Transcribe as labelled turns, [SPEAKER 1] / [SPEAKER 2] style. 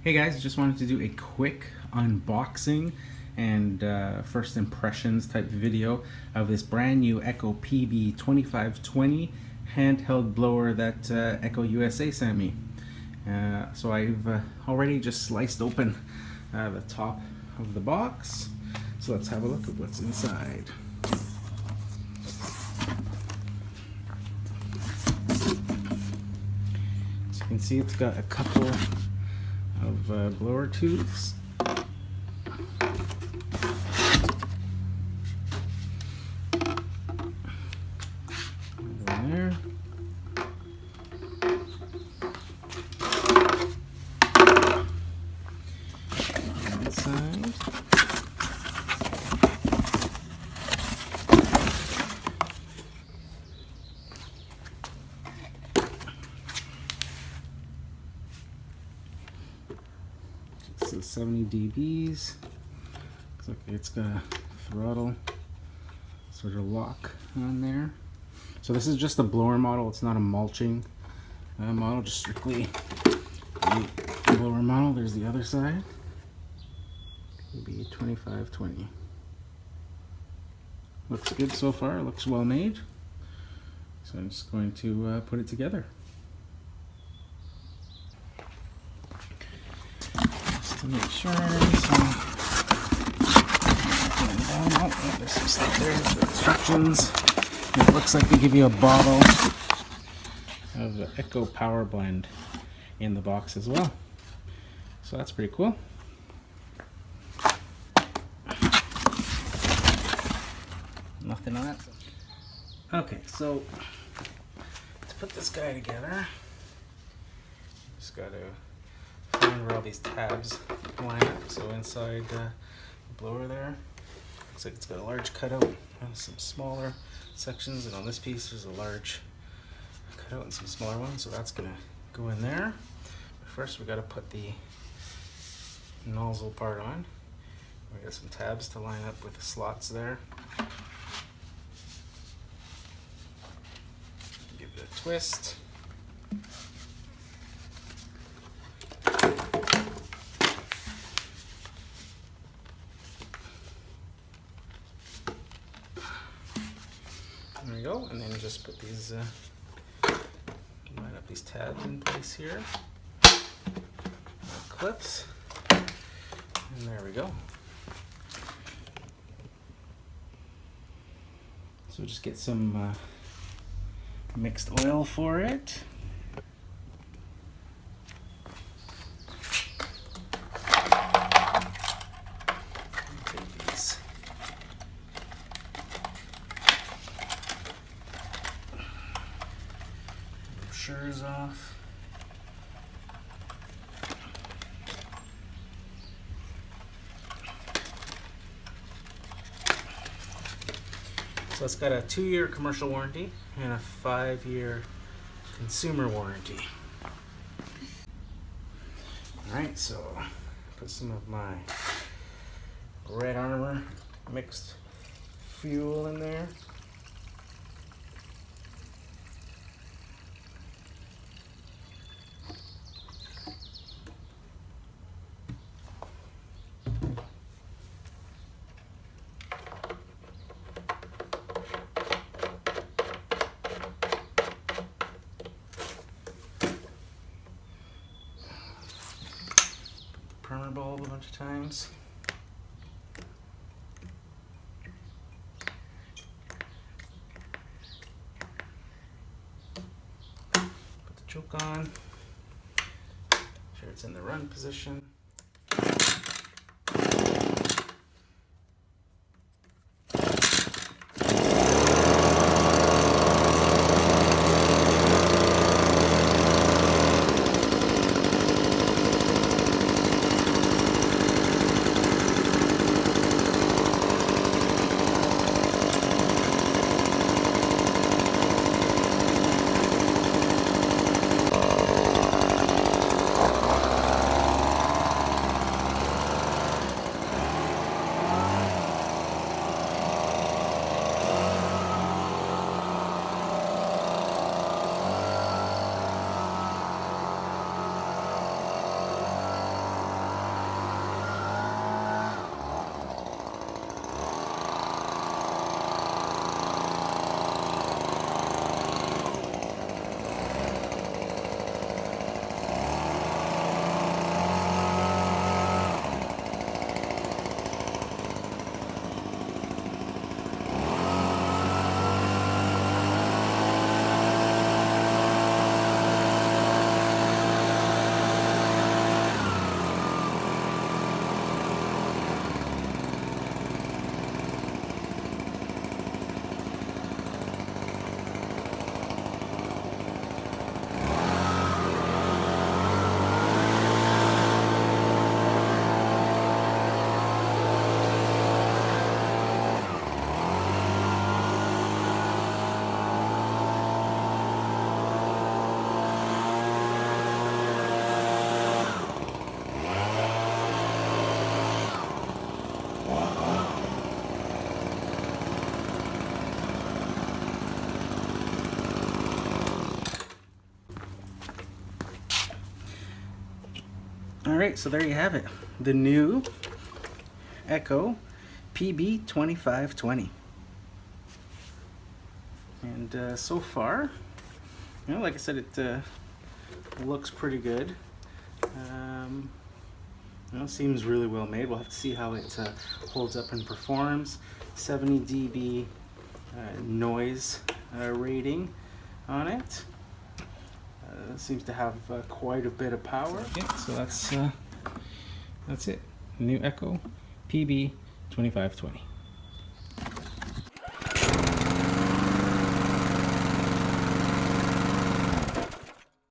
[SPEAKER 1] Hey guys, just wanted to do a quick unboxing and first impressions type video of this brand new Echo PB-2520 handheld blower that Echo USA sent me. So I've already just sliced open the top of the box. So let's have a look at what's inside. So you can see it's got a couple of blower tubes. Go in there. Inside. So 70 dBs. Looks like it's got a throttle sort of lock on there. So this is just a blower model. It's not a mulching model, just strictly a blower model. There's the other side. PB-2520. Looks good so far. Looks well made. So I'm just going to put it together. To make sure. There's some stuff there. There's the instructions. And it looks like they give you a bottle of the Echo Power Blend in the box as well. So that's pretty cool. Nothing on it. Okay, so to put this guy together, just got to find where all these tabs line up. So inside the blower there, looks like it's got a large cutout and some smaller sections, and on this piece there's a large cutout and some smaller ones, so that's gonna go in there. But first we got to put the nozzle part on. We got some tabs to line up with the slots there. Give it a twist. There we go, and then just put these, line up these tabs in place here. Clips, and there we go. So just get some mixed oil for it. Take these brochures off. So it's got a 2-year commercial warranty and a 5-year consumer warranty. Alright, so put some of my Red Armor mixed fuel in there. Primer bulb a bunch of times. Put the choke on. Make sure it's in the run position. All right, so there you have it. The new Echo PB-2520. And so far, you know, like I said, it looks pretty good. You know, seems really well made. We'll have to see how it holds up and performs. 70 dB noise rating on it. Seems to have quite a bit of power. Okay, so that's it. New Echo PB-2520.